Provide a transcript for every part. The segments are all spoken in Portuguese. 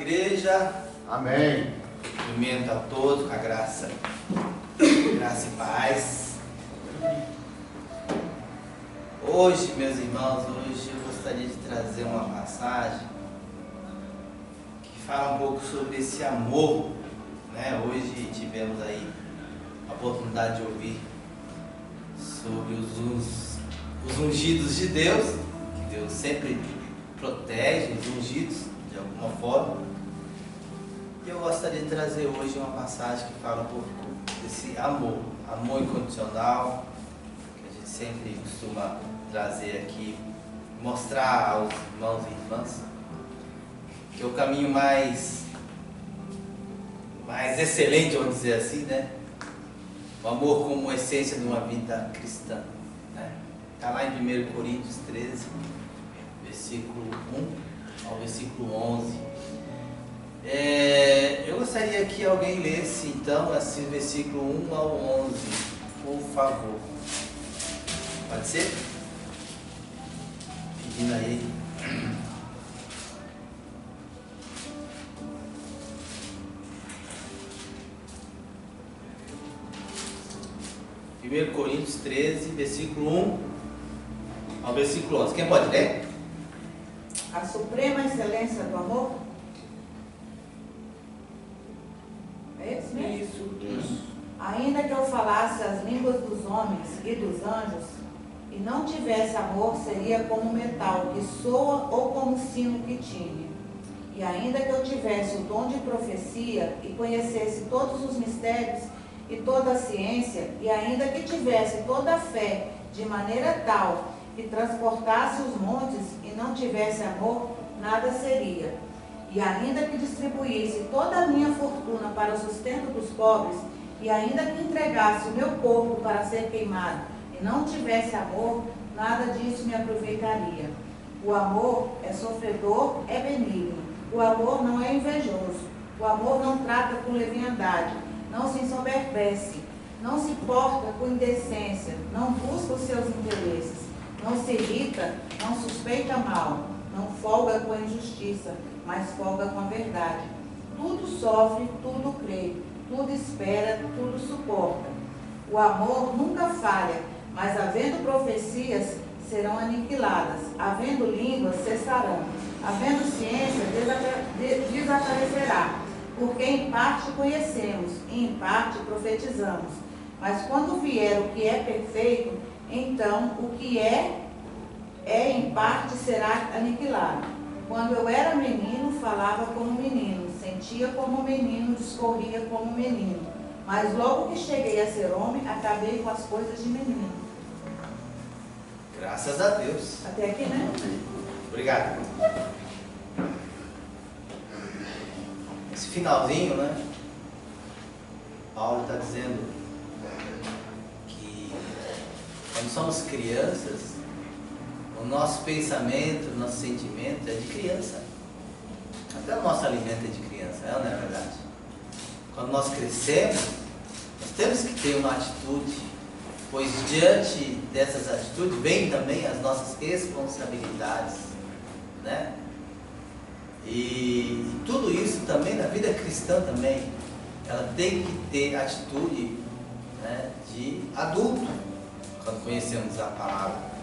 igreja. Amém. Cumprimento a todos com a graça e paz. Hoje, meus irmãos, eu gostaria de trazer uma passagem que fala um pouco sobre esse amor, né? Hoje tivemos aí a oportunidade de ouvir sobre os ungidos de Deus, que Deus sempre protege os ungidos de alguma forma. E eu gostaria de trazer hoje uma passagem que fala um pouco desse amor incondicional, que a gente sempre costuma trazer aqui, mostrar aos irmãos e irmãs, que é o caminho mais excelente, vamos dizer assim, né? O amor como essência de uma vida cristã, né? Está lá em 1 Coríntios 13, versículo 1 ao versículo 11. Eu gostaria que alguém lesse então esse versículo 1 ao 11, por favor. Pode ser? Pedindo aí. 1 Coríntios 13, versículo 1 ao versículo 11. Quem pode ler? A suprema excelência do amor. É isso mesmo? Isso. Ainda que eu falasse as línguas dos homens e dos anjos, e não tivesse amor, seria como metal que soa ou como sino que tine. E ainda que eu tivesse o dom de profecia e conhecesse todos os mistérios e toda a ciência, e ainda que tivesse toda a fé de maneira tal que transportasse os montes e não tivesse amor, nada seria. E ainda que distribuísse toda a minha fortuna para o sustento dos pobres, e ainda que entregasse o meu corpo para ser queimado, e não tivesse amor, nada disso me aproveitaria. O amor é sofredor, é benigno. O amor não é invejoso. O amor não trata com leviandade, não se ensoberbece, não se porta com indecência, não busca os seus interesses, não se irrita, não suspeita mal, não folga com a injustiça, mas folga com a verdade. Tudo sofre, tudo crê, tudo espera, tudo suporta. O amor nunca falha, mas havendo profecias, serão aniquiladas, havendo línguas, cessarão, havendo ciência, desaparecerá, porque em parte conhecemos, e em parte profetizamos. Mas quando vier o que é perfeito, então o que é em parte será aniquilado. Quando eu era menino, falava como menino, sentia como menino, discorria como menino. Mas logo que cheguei a ser homem, acabei com as coisas de menino. Graças a Deus. Até aqui, né? Obrigado. Esse finalzinho, né? Paulo está dizendo que quando somos crianças, o nosso pensamento, o nosso sentimento é de criança. Até o nosso alimento é de criança, não é verdade? Quando nós crescemos, nós temos que ter uma atitude, pois diante dessas atitudes vêm também as nossas responsabilidades, né? E tudo isso também na vida cristã também, ela tem que ter atitude, né, de adulto, quando conhecemos a palavra.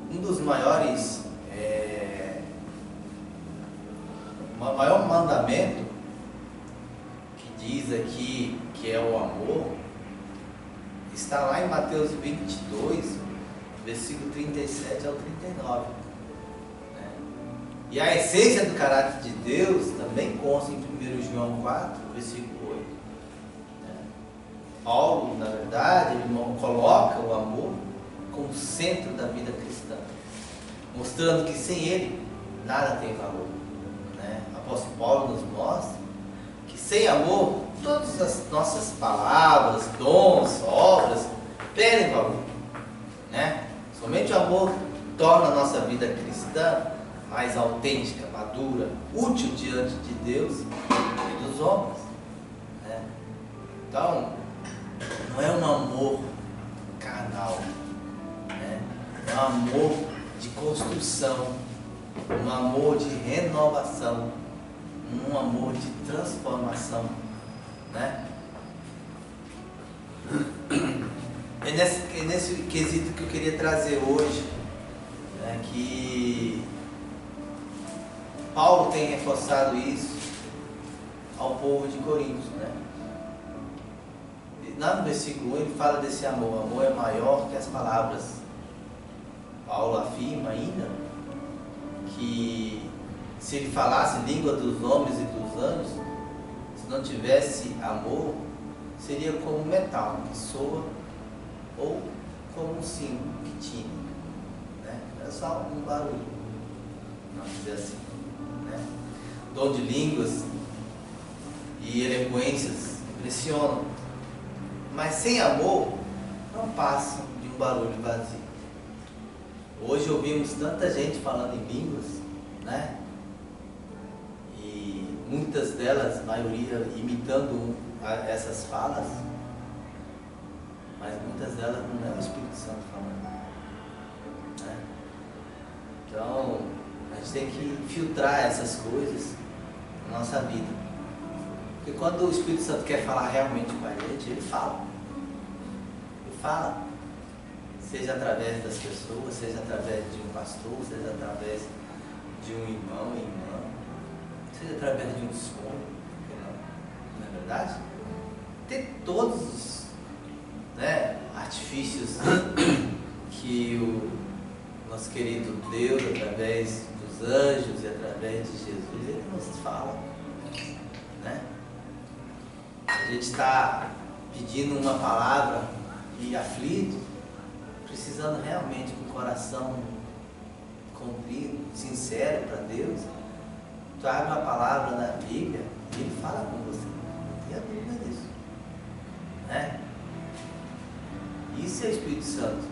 Um dos maiores, o maior mandamento que diz aqui que é o amor, está lá em Mateus 22, versículo 37 ao 39. Né? E a essência do caráter de Deus também consta em 1 João 4, versículo 8. Né? Paulo, na verdade, ele coloca o amor como centro da vida cristã, mostrando que sem ele nada tem valor, né? O apóstolo Paulo nos mostra que sem amor todas as nossas palavras, dons, obras perdem valor, né? Somente o amor torna a nossa vida cristã mais autêntica, madura, útil diante de Deus e dos homens, né? Então, não é um amor carnal, é um amor de construção, um amor de renovação, um amor de transformação, né? É nesse quesito que eu queria trazer hoje, né, que Paulo tem reforçado isso ao povo de Corinto, né? Lá no versículo 1 ele fala desse amor. O amor é maior que as palavras. Paulo afirma ainda que se ele falasse língua dos homens e dos anjos, se não tivesse amor, seria como metal que soa ou como um sino que tine, né? É só um barulho, vamos dizer assim, né? Dom de línguas e eloquências impressionam, mas sem amor não passam de um barulho vazio. Hoje ouvimos tanta gente falando em línguas, né? E muitas delas, a maioria, imitando essas falas, mas muitas delas não é o Espírito Santo falando, né? Então, a gente tem que filtrar essas coisas na nossa vida. Porque quando o Espírito Santo quer falar realmente com a gente, ele fala. Ele fala. Seja através das pessoas, seja através de um pastor, seja através de um irmão e irmã, seja através de um sonho, não é verdade? Tem todos os, né, artifícios que o nosso querido Deus, através dos anjos e através de Jesus, ele nos fala, né? A gente está pedindo uma palavra e aflito, precisando realmente com o coração comprido, sincero para Deus. Tu abre uma palavra na Bíblia e Ele fala com você. Não tenha dúvida disso, né? Isso é o Espírito Santo,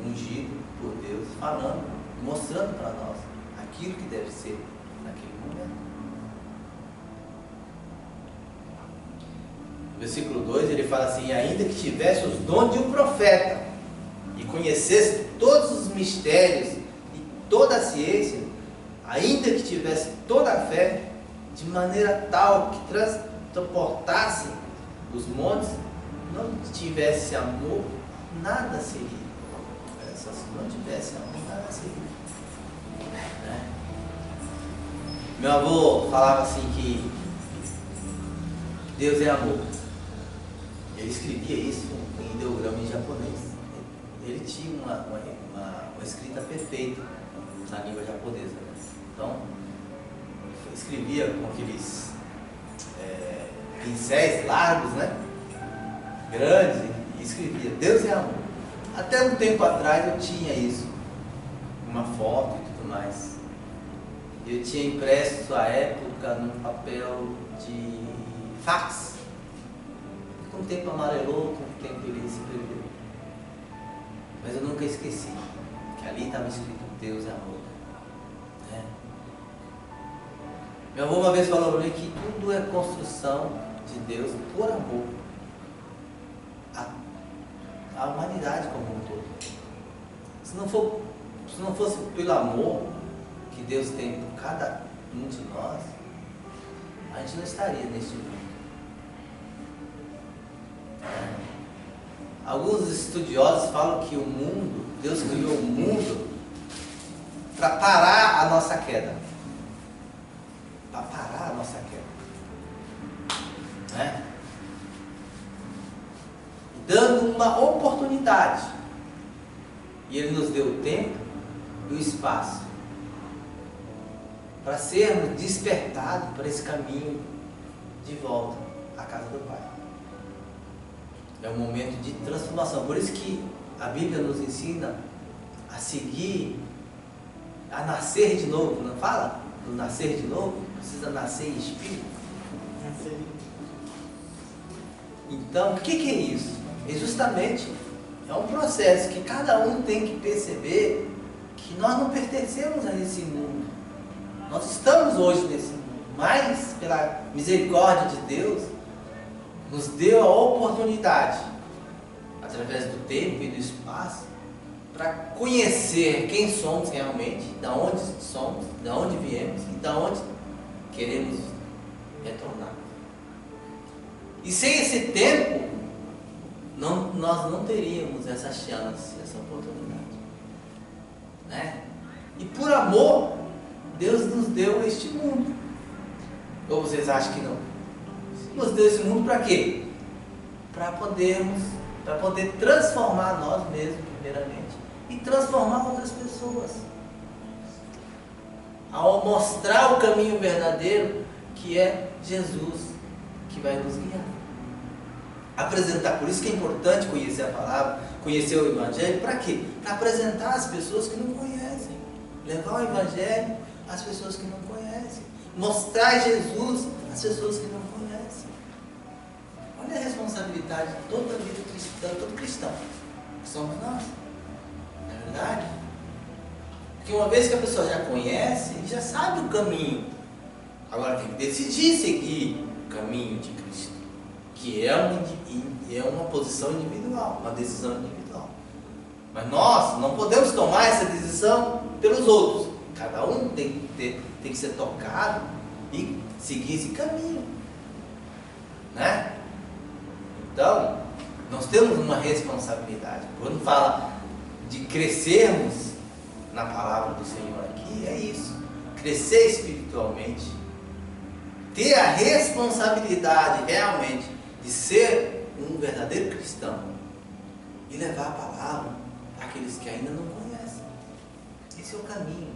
ungido por Deus, falando, mostrando para nós aquilo que deve ser naquele momento. No versículo 2 ele fala assim: ainda que tivesse os dons de um profeta e conhecesse todos os mistérios e toda a ciência, ainda que tivesse toda a fé, de maneira tal que transportasse os montes, não tivesse amor, nada seria. Olha só, se não tivesse amor, nada seria, né? Meu avô falava assim que Deus é amor. Ele escrevia isso em ideograma em japonês. Ele tinha uma escrita perfeita na língua japonesa, né? Então, ele escrevia com aqueles pincéis largos, né? Grandes, e escrevia: Deus é amor. Até um tempo atrás eu tinha isso, uma foto e tudo mais. Eu tinha impresso à época num papel de fax. Com o tempo amarelou, com o tempo ele se perdeu. Mas eu nunca esqueci que ali estava escrito: Deus é amor, né? Meu avô uma vez falou para mim que tudo é construção de Deus por amor à humanidade como um todo. Se não fosse pelo amor que Deus tem por cada um de nós, a gente não estaria neste mundo. Alguns estudiosos falam que o mundo, Deus criou o mundo para parar a nossa queda. Para parar a nossa queda, né? Dando uma oportunidade. E Ele nos deu o tempo e o espaço para sermos despertados para esse caminho de volta à casa do Pai. É um momento de transformação. Por isso que a Bíblia nos ensina a seguir, a nascer de novo. Não fala do nascer de novo? Precisa nascer em espírito. Então, o que é isso? É justamente, é um processo que cada um tem que perceber que nós não pertencemos a esse mundo. Nós estamos hoje nesse mundo, mas pela misericórdia de Deus, nos deu a oportunidade, através do tempo e do espaço, para conhecer quem somos realmente, da onde somos, da onde viemos e da onde queremos retornar. E sem esse tempo, nós não teríamos essa chance, essa oportunidade, né? E por amor, Deus nos deu este mundo. Ou vocês acham que não? Nos deu esse mundo para quê? Para poder transformar nós mesmos, primeiramente, e transformar outras pessoas. Ao mostrar o caminho verdadeiro, que é Jesus, que vai nos guiar. Apresentar, por isso que é importante conhecer a palavra, conhecer o Evangelho, para quê? Para apresentar às pessoas que não conhecem. Levar o Evangelho às pessoas que não conhecem. Mostrar Jesus às pessoas que não conhecem. Olha a responsabilidade de toda a vida cristã, todo cristão, que somos nós. Não é verdade? Porque uma vez que a pessoa já conhece, já sabe o caminho. Agora tem que decidir seguir o caminho de Cristo, que é uma posição individual, uma decisão individual. Mas nós não podemos tomar essa decisão pelos outros. Cada um tem que ser tocado e seguir esse caminho, né? Então, nós temos uma responsabilidade. Quando fala de crescermos na palavra do Senhor aqui, é isso. Crescer espiritualmente. Ter a responsabilidade realmente de ser um verdadeiro cristão e levar a palavra àqueles que ainda não conhecem. Esse é o caminho.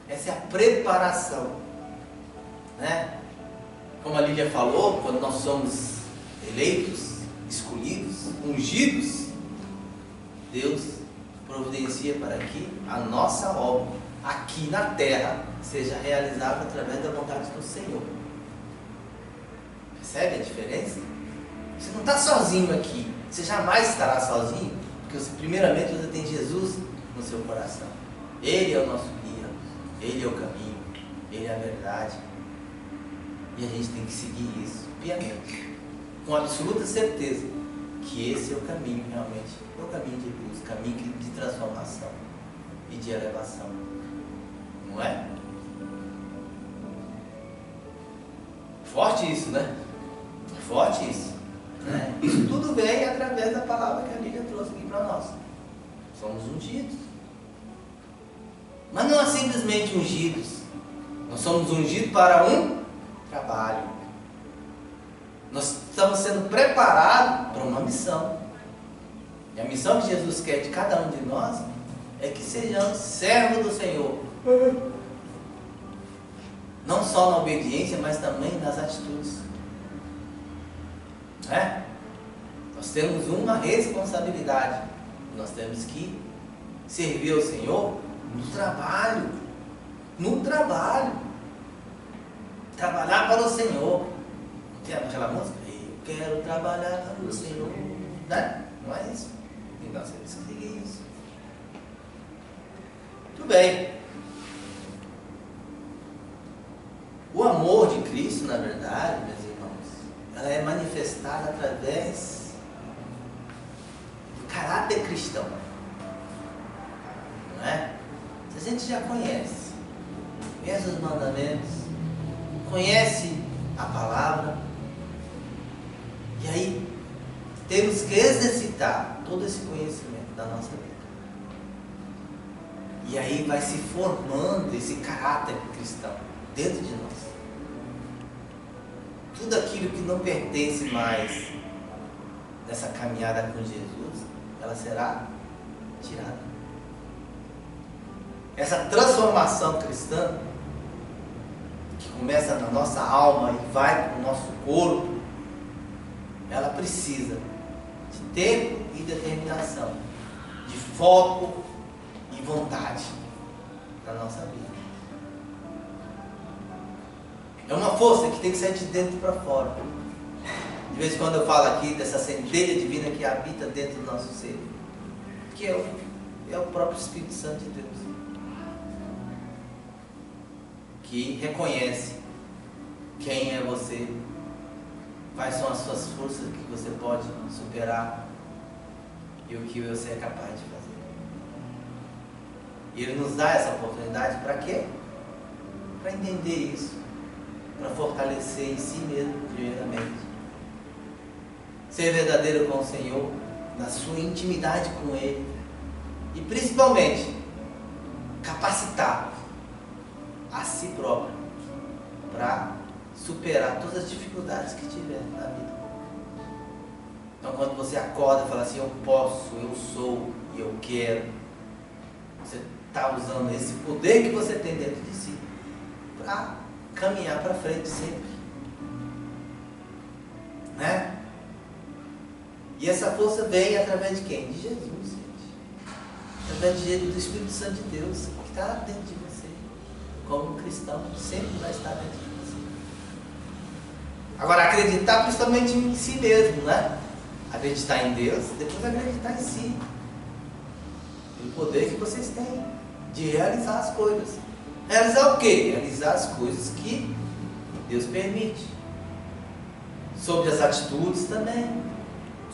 Essa é a preparação, né? Como a Lídia falou, quando nós somos eleitos, escolhidos, ungidos, Deus providencia para que a nossa obra aqui na terra seja realizada através da vontade do Senhor. Percebe a diferença? Você não está sozinho aqui, você jamais estará sozinho, porque primeiramente você tem Jesus no seu coração. Ele é o nosso guia, Ele é o caminho, Ele é a verdade. E a gente tem que seguir isso piamente, com absoluta certeza que esse é o caminho realmente, é o caminho de luz, caminho de transformação e de elevação. Não é? Forte isso, né? Forte isso, né? Isso tudo vem através da palavra que a Lídia trouxe aqui para nós. Somos ungidos. Mas não é simplesmente ungidos. Nós somos ungidos para um trabalho. Nós estamos sendo preparados para uma missão. E a missão que Jesus quer de cada um de nós é que sejamos servos do Senhor. Não só na obediência, mas também nas atitudes. Né? Nós temos uma responsabilidade. Nós temos que servir ao Senhor no trabalho. No trabalho. Trabalhar para o Senhor. Tem aquela música? Eu quero trabalhar para o Senhor. Né? Não é isso? E nós temos que seguir isso. Muito bem. O amor de Cristo, na verdade, meus irmãos, ela é manifestada através do caráter cristão. Não é? A gente já conhece os mandamentos, conhece a palavra, e aí temos que exercitar todo esse conhecimento da nossa vida. E aí vai se formando esse caráter cristão dentro de nós. Tudo aquilo que não pertence mais nessa caminhada com Jesus, ela será tirada. Essa transformação cristã, que começa na nossa alma e vai para o nosso corpo, ela precisa de tempo e determinação, de foco e vontade na nossa vida. É uma força que tem que sair de dentro para fora. De vez em quando eu falo aqui dessa centelha divina que habita dentro do nosso ser, que é o próprio Espírito Santo de Deus, que reconhece quem é você, quais são as suas forças que você pode superar e o que você é capaz de fazer. E Ele nos dá essa oportunidade para quê? Para entender isso, para fortalecer em si mesmo, primeiramente. Ser verdadeiro com o Senhor, na sua intimidade com Ele. E principalmente, capacitar a si próprio para superar todas as dificuldades que tiver na vida. Então, quando você acorda e fala assim, eu posso, eu sou e eu quero, você está usando esse poder que você tem dentro de si para caminhar para frente sempre, né? E essa força vem através de quem? De Jesus, gente. Através do Espírito Santo de Deus, que está dentro de você. Como um cristão, sempre vai estar dentro de você. Agora, acreditar principalmente em si mesmo, né? Acreditar em Deus, depois acreditar em si. E o poder que vocês têm de realizar as coisas. Realizar o quê? Realizar as coisas que Deus permite. Sobre as atitudes também.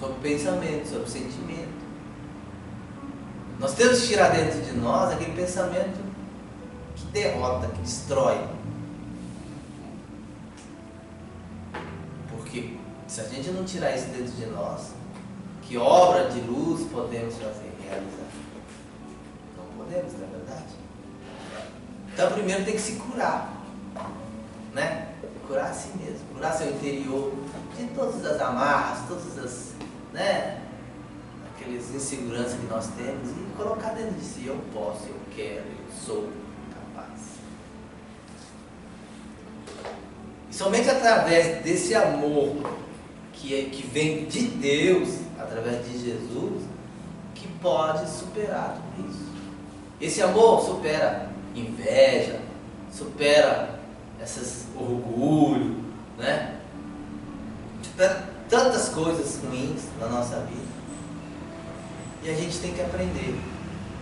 Sobre o pensamento, sobre o sentimento. Nós temos que tirar dentro de nós aquele pensamento que derrota, que destrói. Porque se a gente não tirar isso dentro de nós, que obra de luz podemos fazer, realizar? Não podemos, não é verdade? Então primeiro tem que se curar, né? Curar a si mesmo, curar seu interior de todas as amarras, todas as, né, aquelas inseguranças que nós temos e colocar dentro de si, eu posso, eu quero, eu sou capaz. E somente através desse amor que vem de Deus, através de Jesus, que pode superar tudo isso. Esse amor supera inveja, supera esses orgulho, né? Supera tantas coisas ruins na nossa vida. E a gente tem que aprender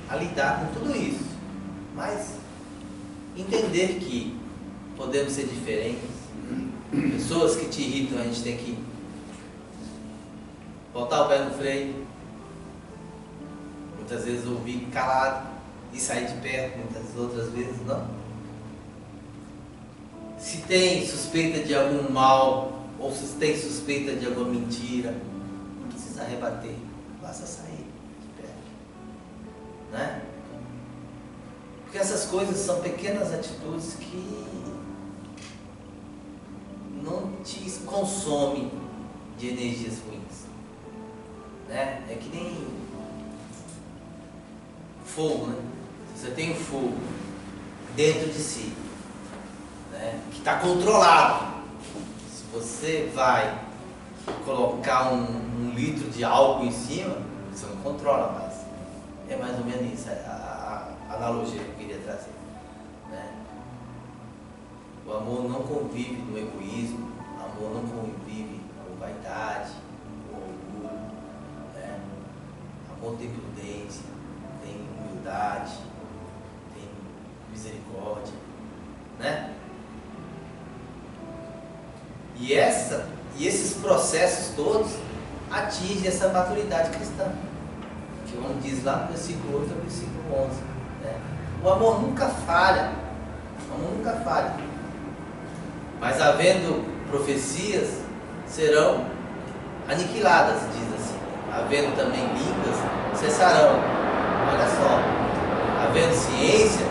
a lidar com tudo isso. Mas entender que podemos ser diferentes. Pessoas que te irritam, a gente tem que botar o pé no freio. Muitas vezes ouvir calado e sair de perto, muitas outras vezes não. Se tem suspeita de algum mal, ou se tem suspeita de alguma mentira, não precisa rebater, basta sair de perto, né? Porque essas coisas são pequenas atitudes que não te consomem de energias ruins, né? É que nem fogo, né? Você tem um fogo dentro de si, né? Que está controlado. Se você vai colocar um litro de álcool em cima, você não controla mais. É mais ou menos isso a analogia que eu queria trazer, né? O amor não convive no egoísmo, o amor não convive com vaidade, com orgulho, né? O amor tem prudência, tem humildade, tem misericórdia, né? E esses processos todos atingem essa maturidade cristã, que como diz lá no versículo 8 ao versículo 11, né? O amor nunca falha, o amor nunca falha, mas havendo profecias, serão aniquiladas, diz assim. Havendo também línguas, cessarão. Olha só, havendo ciência,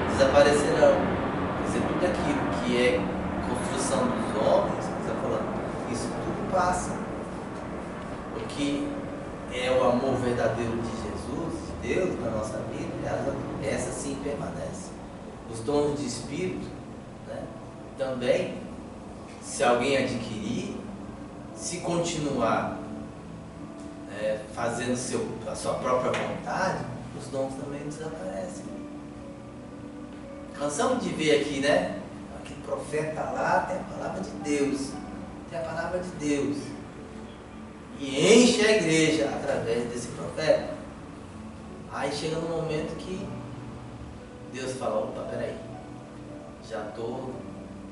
desaparecerão. Quer dizer, tudo aquilo que é construção dos homens, está falando, isso tudo passa. O que é o amor verdadeiro de Jesus, de Deus na nossa vida, essa sim permanece. Os dons de Espírito, né, também, se alguém adquirir, se continuar fazendo a sua própria vontade, os dons também desaparecem. Cansamos de ver aqui, né? Aquele profeta lá tem a palavra de Deus, tem a palavra de Deus, e enche a igreja através desse profeta. Aí chega no momento que Deus fala, opa, peraí,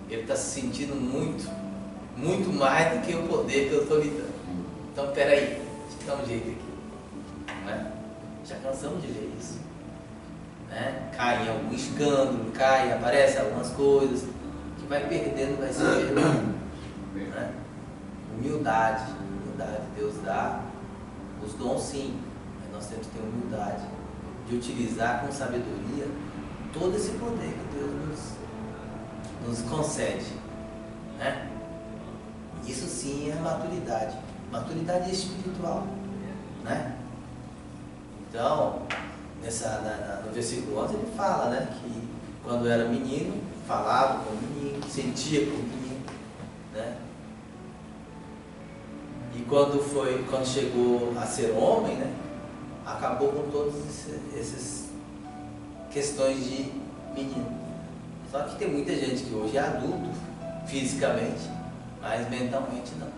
ele está se sentindo muito mais do que o poder que eu estou lhe dando. Então peraí, deixa eu dar um jeito aqui, né? Já cansamos de ver isso. né? Cai em algum escândalo, aparece algumas coisas, que vai perdendo, vai se perdendo, né? Humildade, Deus dá os dons sim, mas nós temos que ter humildade de utilizar com sabedoria todo esse poder que Deus nos concede, né? Isso sim é maturidade espiritual, né? Então, no versículo 11 ele fala, né, que quando era menino, falava como menino, sentia como menino, né? E quando chegou a ser homem, né, acabou com todas essas questões de menino. Só que tem muita gente que hoje é adulto, fisicamente, mas mentalmente não.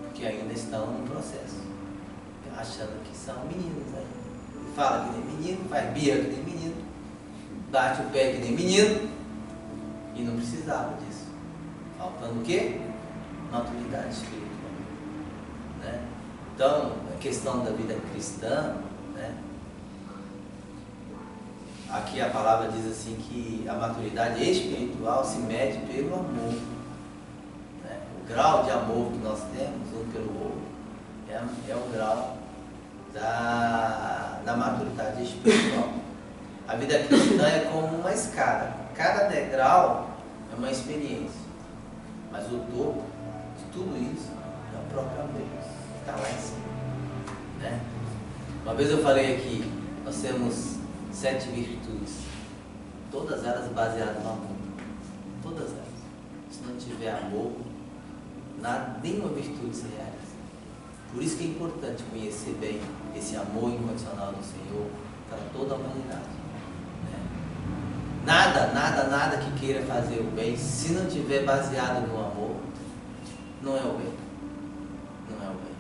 Porque ainda estão no processo, achando que são meninos ainda. E fala que nem menino, faz birra que nem menino, bate o pé que nem menino, e não precisava disso. Faltando o quê? Maturidade espiritual, né? Então, a questão da vida cristã, né? Aqui a palavra diz assim que a maturidade espiritual se mede pelo amor, né? O grau de amor que nós temos um pelo outro é o grau da maturidade espiritual. A vida cristã é como uma escada, cada degrau é uma experiência, mas o topo de tudo isso é o próprio amor que está lá em cima, né? Uma vez eu falei aqui, nós temos 7 virtudes, todas elas baseadas no amor, todas elas. Se não tiver amor, nenhuma virtude se realiza. Por isso que é importante conhecer bem esse amor incondicional do Senhor para toda a humanidade, né? Nada que queira fazer o bem, se não tiver baseado no amor, não é o bem. Não é o bem.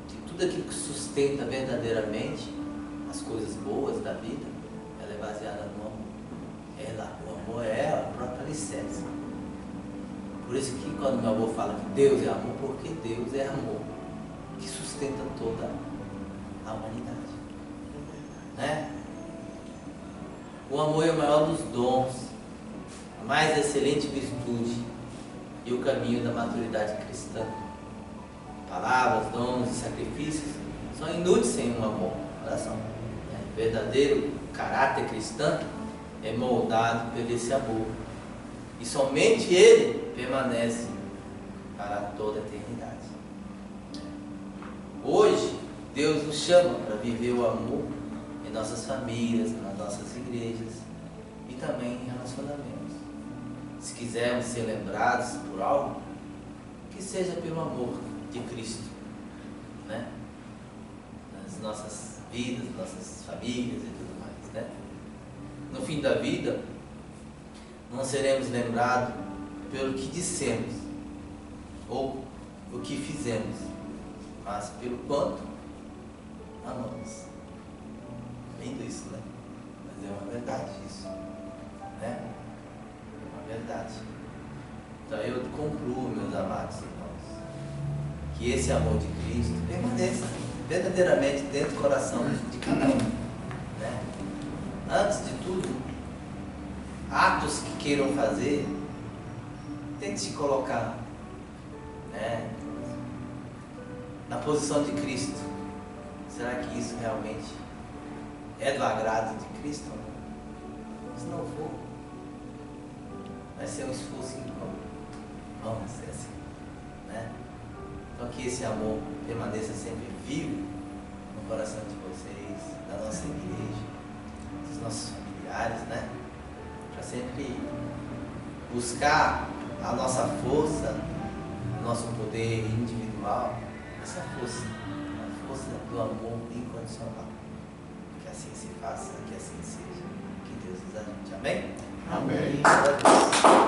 E tudo aquilo que sustenta verdadeiramente as coisas boas da vida, ela é baseada no amor. O amor é a própria alicerce. Por isso que quando meu avô fala que Deus é amor, porque Deus é amor que sustenta toda a humanidade, né? O amor é o maior dos dons, a mais excelente virtude e o caminho da maturidade cristã. Palavras, dons e sacrifícios são inúteis sem um amor. Oração. O verdadeiro caráter cristão é moldado por esse amor. E somente ele permanece para toda a eternidade. Hoje, Deus nos chama para viver o amor em nossas famílias, nas nossas igrejas e também em relacionamentos. Se quisermos ser lembrados por algo, que seja pelo amor de Cristo, né? Nas nossas vidas, nossas famílias e tudo mais, né? No fim da vida, não seremos lembrados pelo que dissemos ou o que fizemos, mas pelo quanto amamos. Lindo isso, né? Mas é uma verdade isso, né? É uma verdade. Então eu concluo, meus amados irmãos, que esse amor de Cristo permaneça verdadeiramente dentro do coração de cada um, né? Antes de tudo, atos que queiram fazer, tente se colocar, né, na posição de Cristo. Será que isso realmente é do agrado de Cristo? Se não for, vai ser um esforço em vão. Vamos ser assim, né? Então que esse amor permaneça sempre vivo no coração de vocês, da nossa igreja, dos nossos familiares, né? Para sempre buscar a nossa força, o nosso poder individual, essa força, a força do amor incondicional. Que assim se faça, que assim seja. Que Deus nos ajude. Amém? Amém.